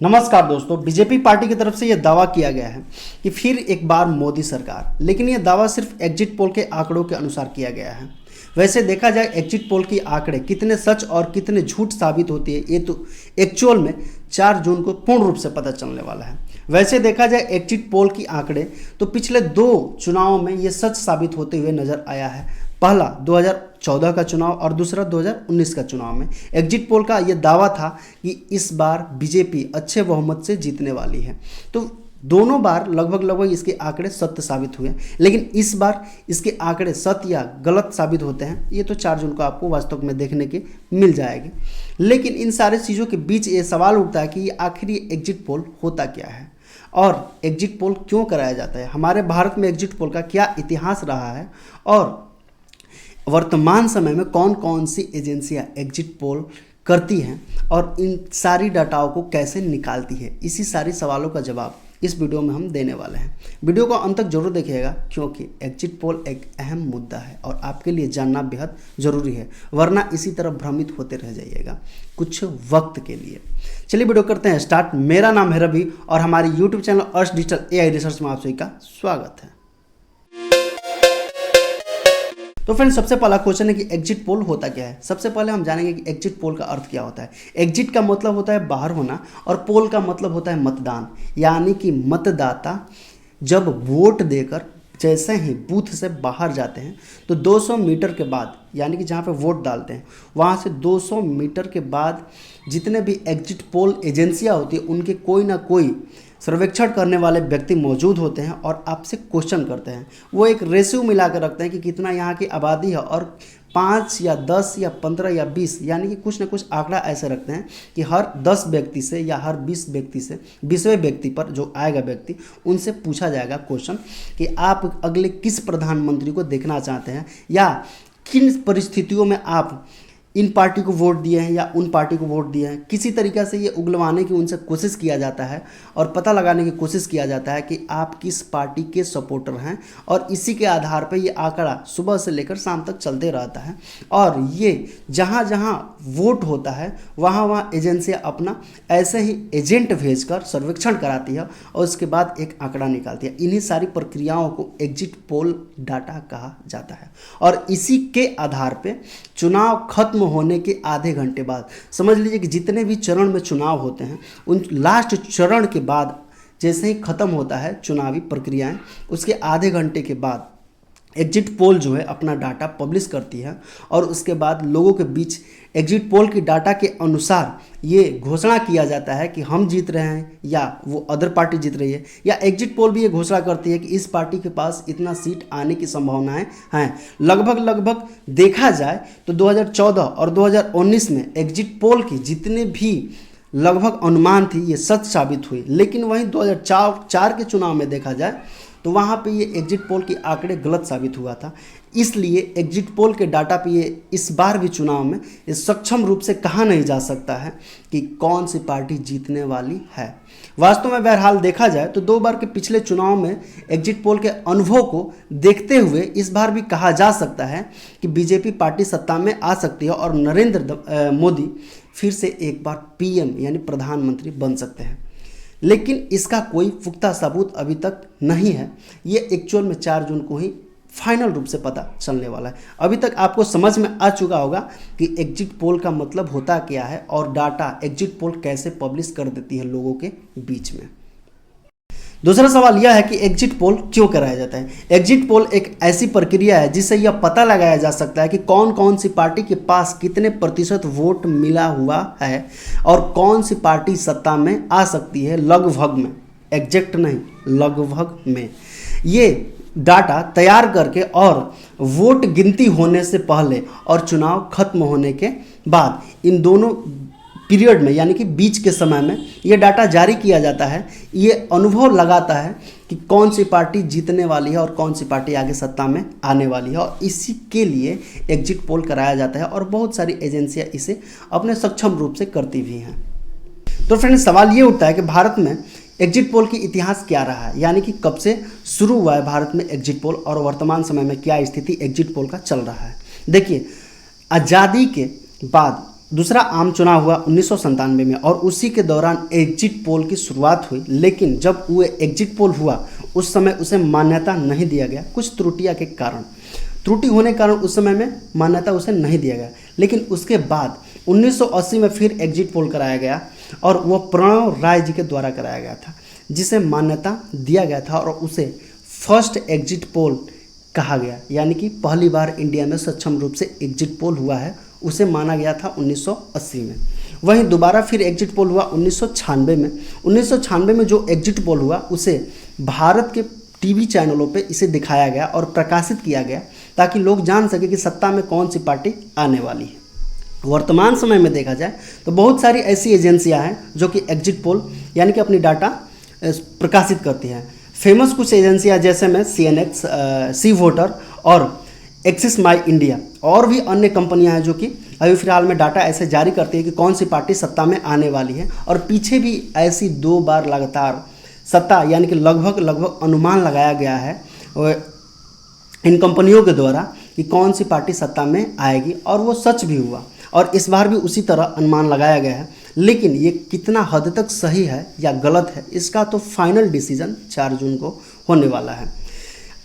नमस्कार दोस्तों, BJP party की तरफ से यह दावा किया गया है कि फिर एक बार मोदी सरकार, लेकिन यह दावा सिर्फ एग्जिट पोल के आंकड़ों के अनुसार किया गया है। वैसे देखा जाए एग्जिट पोल की आंकड़े कितने सच और कितने झूठ साबित होती है, ये तो एक्चुअल में 4 जून को पूर्ण रूप से पता चलने वाला है। वैसे देखा जाए एग्जिट पोल की आंकड़े तो पिछले 2 चुनावों में ये सच साबित होते हुए नजर आया है। पहला 2014 का चुनाव और दूसरा 2019 का चुनाव में एग्जिट पोल का ये दावा था कि इस बार बीजेपी अच्छे बहुमत से जीतने वाली है। तो दोनों बार लगभग इसके आंकड़े सत्य साबित हुए, लेकिन इस बार इसके आंकड़े सत्य या गलत साबित होते हैं, ये तो 4 जून को आपको वास्तव में देखने के मिल जाएगी। लेकिन इन सारे चीज़ों के बीच ये सवाल उठता है कि ये आखिर ये एग्जिट पोल होता क्या है और एग्जिट पोल क्यों कराया जाता है। हमारे भारत में एग्जिट पोल का क्या इतिहास रहा है और वर्तमान समय में कौन कौन सी एजेंसियां एग्जिट पोल करती हैं और इन सारी डाटाओं को कैसे निकालती है, इसी सारी सवालों का जवाब इस वीडियो में हम देने वाले हैं। वीडियो को अंत तक जरूर देखिएगा क्योंकि एग्जिट पोल एक अहम मुद्दा है और आपके लिए जानना बेहद ज़रूरी है, वरना इसी तरह भ्रमित होते रह जाइएगा कुछ वक्त के लिए। चलिए वीडियो करते हैं स्टार्ट। मेरा नाम है रवि और हमारे यूट्यूब चैनल अर्श डिजिटल AI रिसर्च में आप सभी का स्वागत है। तो फ्रेंड्स, सबसे पहला क्वेश्चन है कि एग्जिट पोल होता क्या है। सबसे पहले हम जानेंगे कि एग्जिट पोल का अर्थ क्या होता है। एग्जिट का मतलब होता है बाहर होना और पोल का मतलब होता है मतदान, यानी कि मतदाता जब वोट देकर जैसे ही बूथ से बाहर जाते हैं तो 200 मीटर के बाद, यानी कि जहाँ पे वोट डालते हैं वहाँ से 200 मीटर के बाद जितने भी एग्जिट पोल एजेंसियाँ होती हैं उनके कोई ना कोई सर्वेक्षण करने वाले व्यक्ति मौजूद होते हैं और आपसे क्वेश्चन करते हैं। वो एक रेशियो मिला कर रखते हैं कि कितना यहाँ की आबादी है और 5 या 10 या 15 या 20, यानी कि कुछ ना कुछ आंकड़ा ऐसे रखते हैं कि हर 10 व्यक्ति से या हर 20 व्यक्ति से 20वें व्यक्ति पर जो आएगा व्यक्ति, उनसे पूछा जाएगा क्वेश्चन कि आप अगले किस प्रधानमंत्री को देखना चाहते हैं या किन परिस्थितियों में आप इन पार्टी को वोट दिए हैं या उन पार्टी को वोट दिए हैं। किसी तरीक़े से ये उगलवाने की उनसे कोशिश किया जाता है और पता लगाने की कोशिश किया जाता है कि आप किस पार्टी के सपोर्टर हैं और इसी के आधार पर ये आंकड़ा सुबह से लेकर शाम तक चलते रहता है। और ये जहाँ जहाँ वोट होता है वहाँ वहाँ एजेंसियाँ अपना ऐसे ही एजेंट भेजकर सर्वेक्षण कराती है और उसके बाद एक आंकड़ा निकालती है। इन्हीं सारी प्रक्रियाओं को एग्जिट पोल डाटा कहा जाता है और इसी के आधार पर चुनाव खत्म होने के आधे घंटे बाद, समझ लीजिए कि जितने भी चरण में चुनाव होते हैं उन लास्ट चरण के बाद जैसे ही खत्म होता है चुनावी प्रक्रियाएं, उसके आधे घंटे के बाद एग्जिट पोल जो है अपना डाटा पब्लिश करती है और उसके बाद लोगों के बीच एग्जिट पोल की डाटा के अनुसार ये घोषणा किया जाता है कि हम जीत रहे हैं या वो अदर पार्टी जीत रही है, या एग्जिट पोल भी ये घोषणा करती है कि इस पार्टी के पास इतना सीट आने की संभावनाएं हैं। लगभग देखा जाए तो 2014 और 2019 में एग्जिट पोल की जितने भी लगभग अनुमान थी ये सच साबित हुई, लेकिन वहीं 2004 के चुनाव में देखा जाए तो वहाँ पे ये एग्जिट पोल के आंकड़े गलत साबित हुआ था। इसलिए एग्जिट पोल के डाटा पे ये इस बार भी चुनाव में ये सक्षम रूप से कहा नहीं जा सकता है कि कौन सी पार्टी जीतने वाली है। वास्तव में बहरहाल देखा जाए तो 2 बार के पिछले चुनाव में एग्जिट पोल के अनुभव को देखते हुए इस बार भी कहा जा सकता है कि बीजेपी पार्टी सत्ता में आ सकती है और नरेंद्र मोदी फिर से एक बार PM यानी प्रधानमंत्री बन सकते हैं। लेकिन इसका कोई पुख्ता सबूत अभी तक नहीं है। ये एक्चुअल में 4 जून को ही फाइनल रूप से पता चलने वाला है। अभी तक आपको समझ में आ चुका होगा कि एग्जिट पोल का मतलब होता क्या है और डाटा एग्जिट पोल कैसे पब्लिश कर देती है लोगों के बीच में। दूसरा सवाल यह है कि एग्जिट पोल क्यों कराया जाता है। एग्जिट पोल एक ऐसी प्रक्रिया है जिससे यह पता लगाया जा सकता है कि कौन कौन सी पार्टी के पास कितने प्रतिशत वोट मिला हुआ है और कौन सी पार्टी सत्ता में आ सकती है। लगभग में, एग्जैक्ट नहीं, लगभग में ये डाटा तैयार करके और वोट गिनती होने से पहले और चुनाव खत्म होने के बाद इन दोनों पीरियड में, यानी कि बीच के समय में ये डाटा जारी किया जाता है। ये अनुभव लगाता है कि कौन सी पार्टी जीतने वाली है और कौन सी पार्टी आगे सत्ता में आने वाली है और इसी के लिए एग्जिट पोल कराया जाता है और बहुत सारी एजेंसियां इसे अपने सक्षम रूप से करती भी हैं। तो फ्रेंड्स, सवाल ये उठता है कि भारत में एग्जिट पोल की इतिहास क्या रहा है, यानी कि कब से शुरू हुआ है भारत में एग्जिट पोल और वर्तमान समय में क्या स्थिति एग्जिट पोल का चल रहा है। देखिए, आज़ादी के बाद दूसरा आम चुनाव हुआ 1997 में और उसी के दौरान एग्जिट पोल की शुरुआत हुई, लेकिन जब वो एग्जिट पोल हुआ उस समय उसे मान्यता नहीं दिया गया कुछ त्रुटियां के कारण। त्रुटि होने के कारण उस समय में मान्यता उसे नहीं दिया गया। लेकिन उसके बाद 1980 में फिर एग्जिट पोल कराया गया और वह प्रणव राय जी के द्वारा कराया गया था, जिसे मान्यता दिया गया था और उसे फर्स्ट एग्जिट पोल कहा गया, यानी कि पहली बार इंडिया में सक्षम रूप से एग्जिट पोल हुआ है, उसे माना गया था 1980 में। वहीं दोबारा फिर एग्जिट पोल हुआ 1996 में। 1996 में जो एग्जिट पोल हुआ उसे भारत के टीवी चैनलों पे इसे दिखाया गया और प्रकाशित किया गया ताकि लोग जान सके कि सत्ता में कौन सी पार्टी आने वाली है। वर्तमान समय में देखा जाए तो बहुत सारी ऐसी एजेंसियां हैं जो कि एग्जिट पोल यानी कि अपनी डाटा प्रकाशित करती हैं। फेमस कुछ एजेंसियां जैसे में CNX, सी वोटर और एक्सिस माई इंडिया और भी अन्य कंपनियां हैं जो कि अभी फिलहाल में डाटा ऐसे जारी करती है कि कौन सी पार्टी सत्ता में आने वाली है। और पीछे भी ऐसी 2 बार लगातार सत्ता यानी कि लगभग अनुमान लगाया गया है इन कंपनियों के द्वारा कि कौन सी पार्टी सत्ता में आएगी और वो सच भी हुआ। और इस बार भी उसी तरह अनुमान लगाया गया है, लेकिन ये कितना हद तक सही है या गलत है इसका तो फाइनल डिसीजन 4 जून को होने वाला है।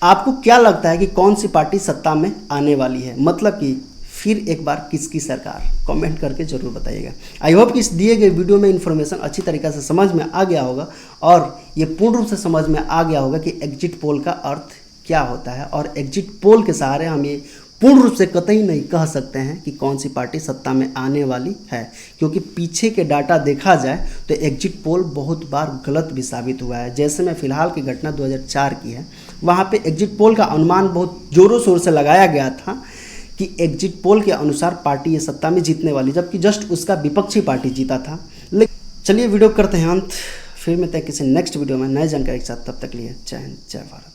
आपको क्या लगता है कि कौन सी पार्टी सत्ता में आने वाली है, मतलब कि फिर एक बार किसकी सरकार? कमेंट करके ज़रूर बताइएगा। आई होप कि इस दिए गए वीडियो में इन्फॉर्मेशन अच्छी तरीक़े से समझ में आ गया होगा और ये पूर्ण रूप से समझ में आ गया होगा कि एग्जिट पोल का अर्थ क्या होता है और एग्जिट पोल के सहारे हम ये पूर्ण रूप से कतई नहीं कह सकते हैं कि कौन सी पार्टी सत्ता में आने वाली है, क्योंकि पीछे के डाटा देखा जाए तो एग्जिट पोल बहुत बार गलत भी साबित हुआ है। जैसे मैं फिलहाल की घटना 2004 की है, वहाँ पे एग्जिट पोल का अनुमान बहुत ज़ोरों शोर से लगाया गया था कि एग्जिट पोल के अनुसार पार्टी ये सत्ता में जीतने वाली, जबकि जस्ट उसका विपक्षी पार्टी जीता था। लेकिन चलिए वीडियो करते हैं अंत, फिर मिलते हैं किसी नेक्स्ट वीडियो में नए जानकारी के साथ। तब तक लिए जय हिंद, जय भारत।